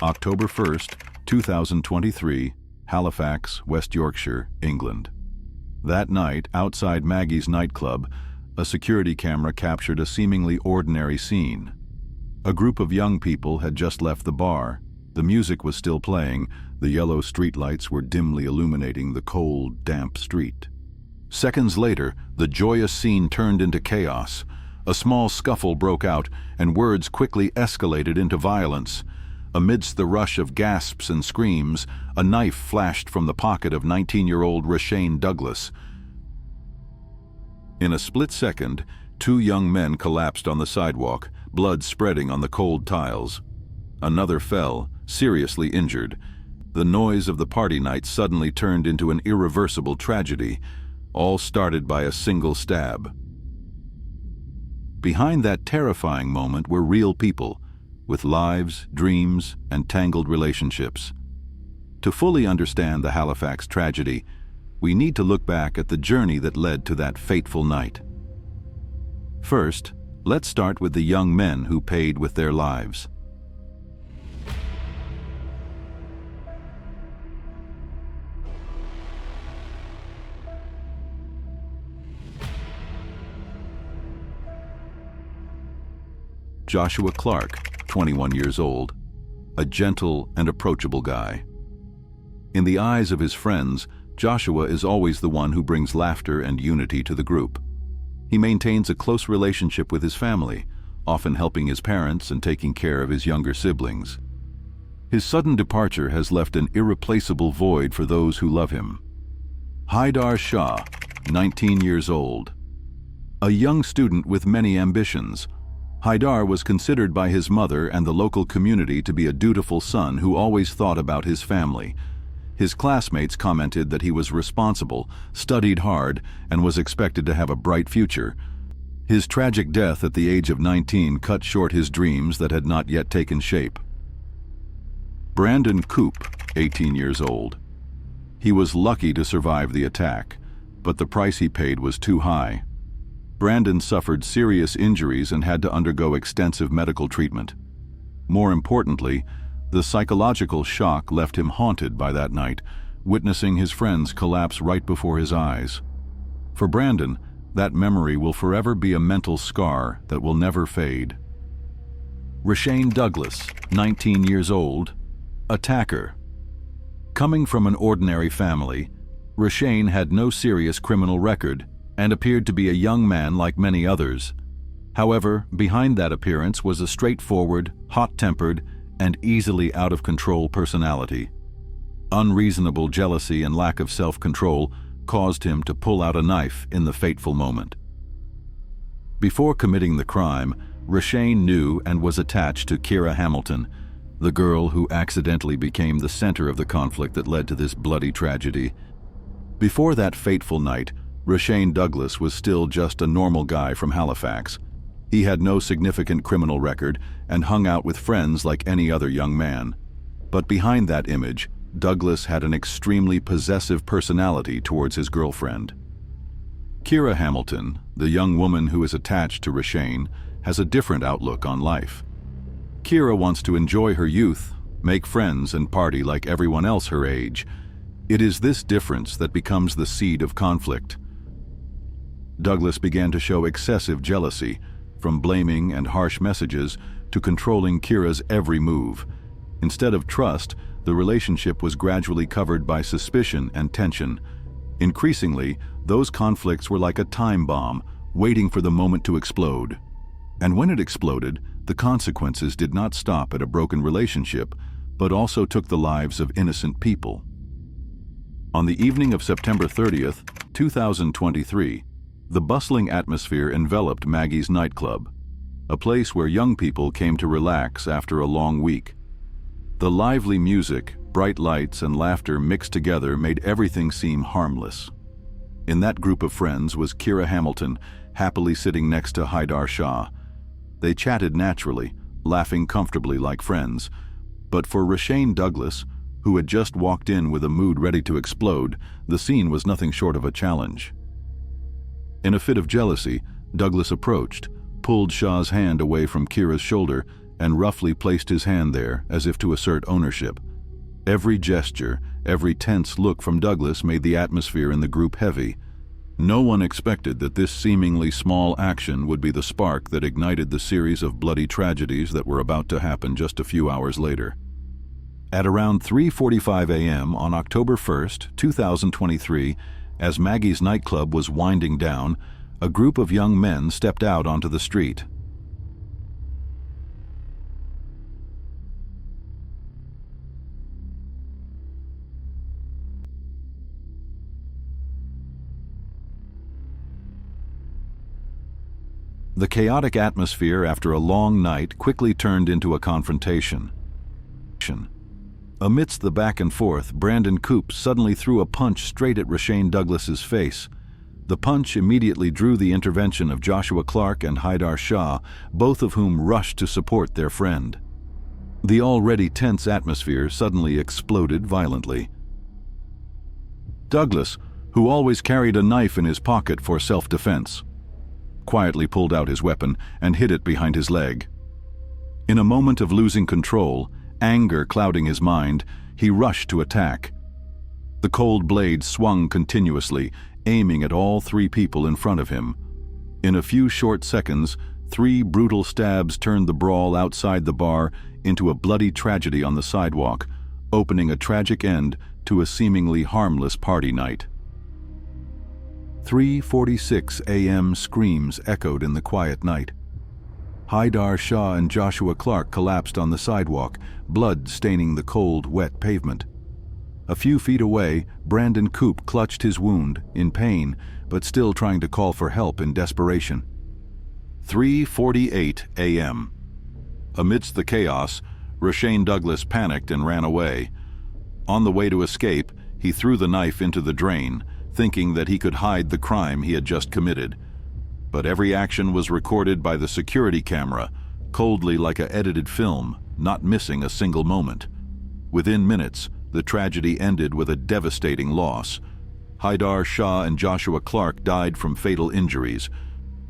October 1st, 2023, Halifax, West Yorkshire, England. That night, outside Maggie's nightclub, a security camera captured a seemingly ordinary scene. A group of young people had just left the bar. The music was still playing. The yellow streetlights were dimly illuminating the cold, damp street. Seconds later, the joyous scene turned into chaos. A small scuffle broke out, and words quickly escalated into violence. Amidst the rush of gasps and screams, a knife flashed from the pocket of 19-year-old Rashane Douglas. In a split second, two young men collapsed on the sidewalk, blood spreading on the cold tiles. Another fell, seriously injured. The noise of the party night suddenly turned into an irreversible tragedy, all started by a single stab. Behind that terrifying moment were real people, with lives, dreams, and tangled relationships. To fully understand the Halifax tragedy, we need to look back at the journey that led to that fateful night. First, let's start with the young men who paid with their lives. Joshua Clark, 21 years old, a gentle and approachable guy. In the eyes of his friends, Joshua is always the one who brings laughter and unity to the group. He maintains a close relationship with his family, often helping his parents and taking care of his younger siblings. His sudden departure has left an irreplaceable void for those who love him. Haidar Shah, 19 years old. A young student with many ambitions, Haidar was considered by his mother and the local community to be a dutiful son who always thought about his family. His classmates commented that he was responsible, studied hard, and was expected to have a bright future. His tragic death at the age of 19 cut short his dreams that had not yet taken shape. Brandon Coop, 18 years old. He was lucky to survive the attack, but the price he paid was too high. Brandon suffered serious injuries and had to undergo extensive medical treatment. More importantly, the psychological shock left him haunted by that night, witnessing his friends collapse right before his eyes. For Brandon, that memory will forever be a mental scar that will never fade. Rashane Douglas, 19 years old, attacker. Coming from an ordinary family, Rashane had no serious criminal record and appeared to be a young man like many others. However, behind that appearance was a straightforward, hot-tempered, and easily out-of-control personality. Unreasonable jealousy and lack of self-control caused him to pull out a knife in the fateful moment. Before committing the crime, Rashane knew and was attached to Kira Hamilton, the girl who accidentally became the center of the conflict that led to this bloody tragedy. Before that fateful night, Rashane Douglas was still just a normal guy from Halifax. He had no significant criminal record and hung out with friends like any other young man. But behind that image, Douglas had an extremely possessive personality towards his girlfriend. Kira Hamilton, the young woman who is attached to Rashane, has a different outlook on life. Kira wants to enjoy her youth, make friends, and party like everyone else her age. It is this difference that becomes the seed of conflict. Douglas began to show excessive jealousy, from blaming and harsh messages to controlling Kira's every move. Instead of trust, the relationship was gradually covered by suspicion and tension. Increasingly, those conflicts were like a time bomb, waiting for the moment to explode. And when it exploded, the consequences did not stop at a broken relationship, but also took the lives of innocent people. On the evening of September 30th, 2023, the bustling atmosphere enveloped Maggie's nightclub, a place where young people came to relax after a long week. The lively music, bright lights, and laughter mixed together made everything seem harmless. In that group of friends was Kira Hamilton, happily sitting next to Haidar Shah. They chatted naturally, laughing comfortably like friends. But for Rashane Douglas, who had just walked in with a mood ready to explode, the scene was nothing short of a challenge. In a fit of jealousy, Douglas approached, pulled Shah's hand away from Kira's shoulder, and roughly placed his hand there as if to assert ownership. Every gesture, every tense look from Douglas made the atmosphere in the group heavy. No one expected that this seemingly small action would be the spark that ignited the series of bloody tragedies that were about to happen just a few hours later. At around 3:45 a.m. on October 1st, 2023, as Maggie's nightclub was winding down, a group of young men stepped out onto the street. The chaotic atmosphere after a long night quickly turned into a confrontation. Amidst the back and forth, Brandon Coop suddenly threw a punch straight at Rashane Douglas's face. The punch immediately drew the intervention of Joshua Clark and Haidar Shah, both of whom rushed to support their friend. The already tense atmosphere suddenly exploded violently. Douglas, who always carried a knife in his pocket for self-defense, quietly pulled out his weapon and hid it behind his leg. In a moment of losing control, anger clouding his mind, he rushed to attack. The cold blade swung continuously, aiming at all three people in front of him. In a few short seconds, 3 brutal stabs turned the brawl outside the bar into a bloody tragedy on the sidewalk, opening a tragic end to a seemingly harmless party night. 3:46 a.m. screams echoed in the quiet night. Haidar Shah and Joshua Clark collapsed on the sidewalk, blood staining the cold, wet pavement. A few feet away, Brandon Coop clutched his wound, in pain, but still trying to call for help in desperation. 3:48 a.m. Amidst the chaos, Rashane Douglas panicked and ran away. On the way to escape, he threw the knife into the drain, thinking that he could hide the crime he had just committed. But every action was recorded by the security camera, coldly like an edited film, not missing a single moment. Within minutes, the tragedy ended with a devastating loss. Haidar Shah and Joshua Clark died from fatal injuries.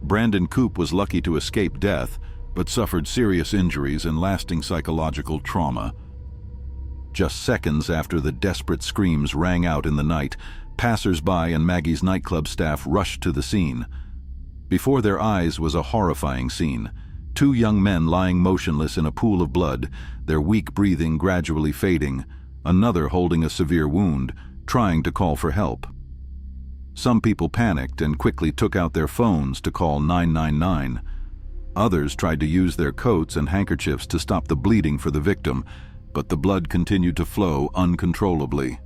Brandon Coop was lucky to escape death, but suffered serious injuries and lasting psychological trauma. Just seconds after the desperate screams rang out in the night, passers-by and Maggie's nightclub staff rushed to the scene. Before their eyes was a horrifying scene. 2 young men lying motionless in a pool of blood, their weak breathing gradually fading, another holding a severe wound, trying to call for help. Some people panicked and quickly took out their phones to call 999. Others tried to use their coats and handkerchiefs to stop the bleeding for the victim, but the blood continued to flow uncontrollably.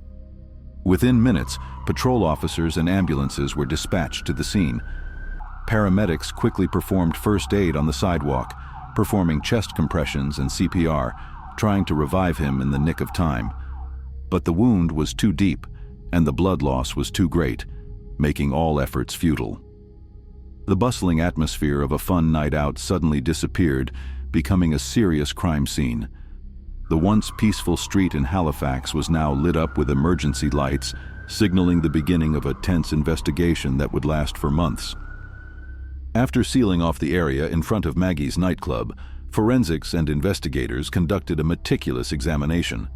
Within minutes, patrol officers and ambulances were dispatched to the scene. Paramedics quickly performed first aid on the sidewalk, performing chest compressions and CPR, trying to revive him in the nick of time. But the wound was too deep, and the blood loss was too great, making all efforts futile. The bustling atmosphere of a fun night out suddenly disappeared, becoming a serious crime scene. The once peaceful street in Halifax was now lit up with emergency lights, signaling the beginning of a tense investigation that would last for months. After sealing off the area in front of Maggie's nightclub, forensics and investigators conducted a meticulous examination.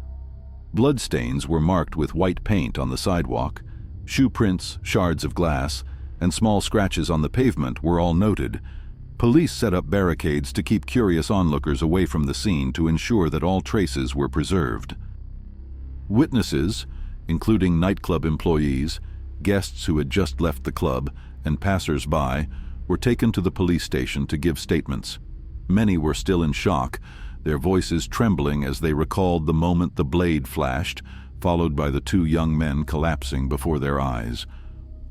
Bloodstains were marked with white paint on the sidewalk. Shoe prints, shards of glass, and small scratches on the pavement were all noted. Police set up barricades to keep curious onlookers away from the scene to ensure that all traces were preserved. Witnesses, including nightclub employees, guests who had just left the club, and passers-by, were taken to the police station to give statements. Many were still in shock, their voices trembling as they recalled the moment the blade flashed, followed by the 2 young men collapsing before their eyes.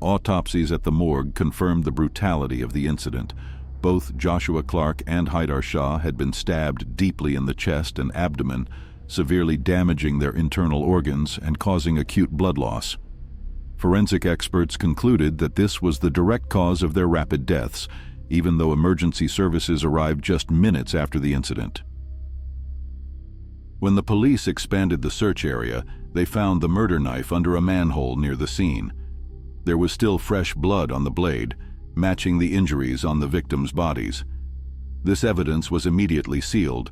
Autopsies at the morgue confirmed the brutality of the incident. Both Joshua Clark and Haidar Shah had been stabbed deeply in the chest and abdomen, severely damaging their internal organs and causing acute blood loss. Forensic experts concluded that this was the direct cause of their rapid deaths, even though emergency services arrived just minutes after the incident. When the police expanded the search area, they found the murder knife under a manhole near the scene. There was still fresh blood on the blade, matching the injuries on the victims' bodies. This evidence was immediately sealed,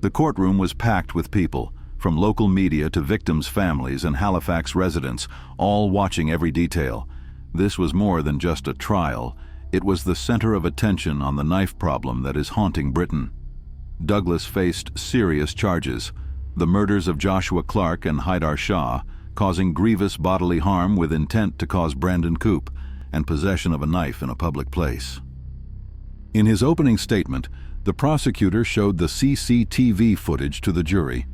The courtroom was packed with people, from local media to victims' families and Halifax residents, all watching every detail. This was more than just a trial. It was the center of attention on the knife problem that is haunting Britain. Douglas faced serious charges: the murders of Joshua Clark and Haidar Shah, causing grievous bodily harm with intent to cause Brandon Coop, and possession of a knife in a public place. In his opening statement, the prosecutor showed the CCTV footage to the jury.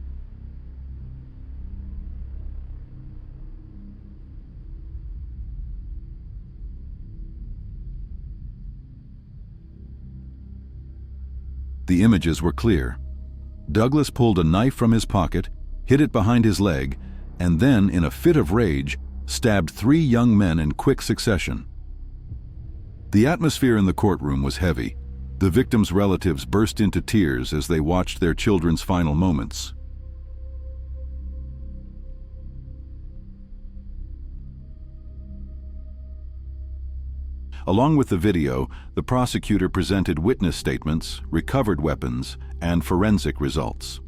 The images were clear. Douglas pulled a knife from his pocket, hid it behind his leg, and then, in a fit of rage, stabbed 3 young men in quick succession. The atmosphere in the courtroom was heavy. The victims' relatives burst into tears as they watched their children's final moments. Along with the video, the prosecutor presented witness statements, recovered weapons, and forensic results.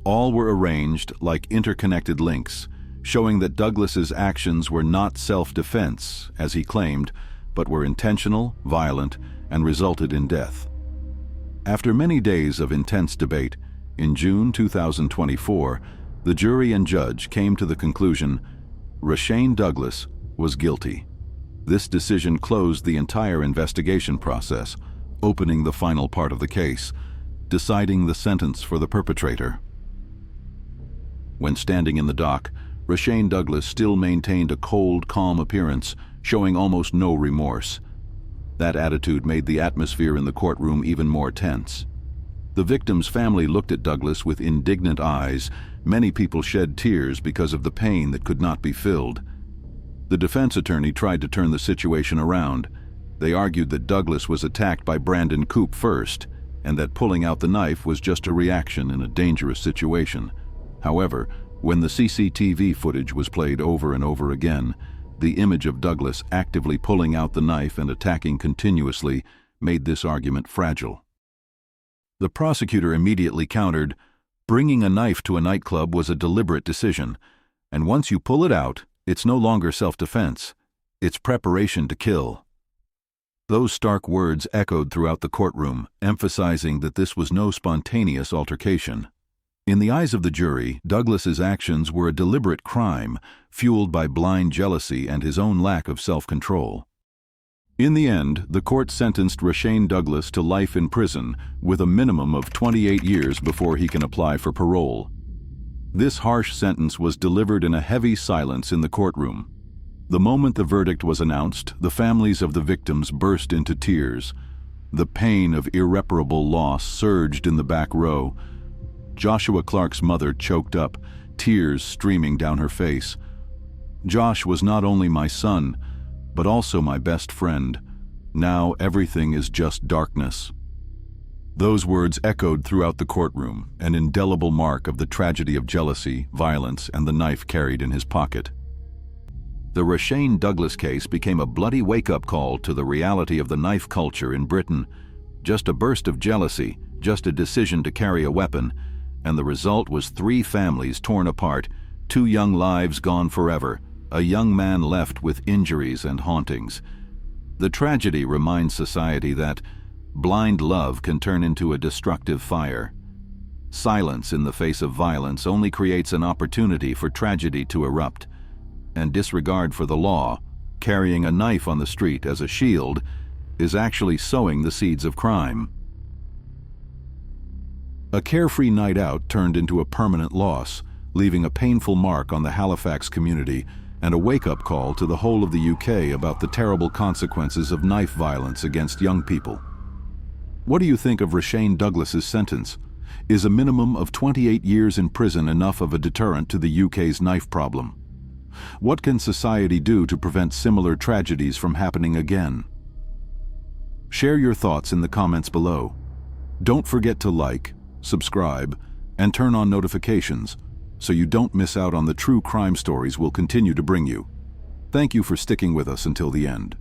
All were arranged like interconnected links, showing that Douglas's actions were not self-defense, as he claimed, but were intentional, violent, and resulted in death. After many days of intense debate, in June 2024, the jury and judge came to the conclusion Rashane Douglas was guilty. This decision closed the entire investigation process, opening the final part of the case, deciding the sentence for the perpetrator. When standing in the dock, Rashane Douglas still maintained a cold, calm appearance, showing almost no remorse. That attitude made the atmosphere in the courtroom even more tense. The victim's family looked at Douglas with indignant eyes. Many people shed tears because of the pain that could not be filled. The defense attorney tried to turn the situation around. They argued that Douglas was attacked by Brandon Coop first, and that pulling out the knife was just a reaction in a dangerous situation. However, when the CCTV footage was played over and over again, the image of Douglas actively pulling out the knife and attacking continuously made this argument fragile. The prosecutor immediately countered, "Bringing a knife to a nightclub was a deliberate decision, and once you pull it out, it's no longer self-defense. It's preparation to kill." Those stark words echoed throughout the courtroom, emphasizing that this was no spontaneous altercation. In the eyes of the jury, Douglas's actions were a deliberate crime, fueled by blind jealousy and his own lack of self-control. In the end, the court sentenced Rashane Douglas to life in prison, with a minimum of 28 years before he can apply for parole. This harsh sentence was delivered in a heavy silence in the courtroom. The moment the verdict was announced, the families of the victims burst into tears. The pain of irreparable loss surged in the back row. Joshua Clark's mother choked up, tears streaming down her face. "Josh was not only my son, but also my best friend. Now everything is just darkness." Those words echoed throughout the courtroom, an indelible mark of the tragedy of jealousy, violence, and the knife carried in his pocket. The Rashane Douglas case became a bloody wake-up call to the reality of the knife culture in Britain. Just a burst of jealousy, just a decision to carry a weapon, and the result was 3 families torn apart, 2 young lives gone forever, a young man left with injuries and hauntings. The tragedy reminds society that blind love can turn into a destructive fire. Silence in the face of violence only creates an opportunity for tragedy to erupt. And disregard for the law, carrying a knife on the street as a shield, is actually sowing the seeds of crime. A carefree night out turned into a permanent loss, leaving a painful mark on the Halifax community and a wake-up call to the whole of the UK about the terrible consequences of knife violence against young people. What do you think of Rashane Douglas's sentence? Is a minimum of 28 years in prison enough of a deterrent to the UK's knife problem? What can society do to prevent similar tragedies from happening again? Share your thoughts in the comments below. Don't forget to like, subscribe, and turn on notifications so you don't miss out on the true crime stories we'll continue to bring you. Thank you for sticking with us until the end.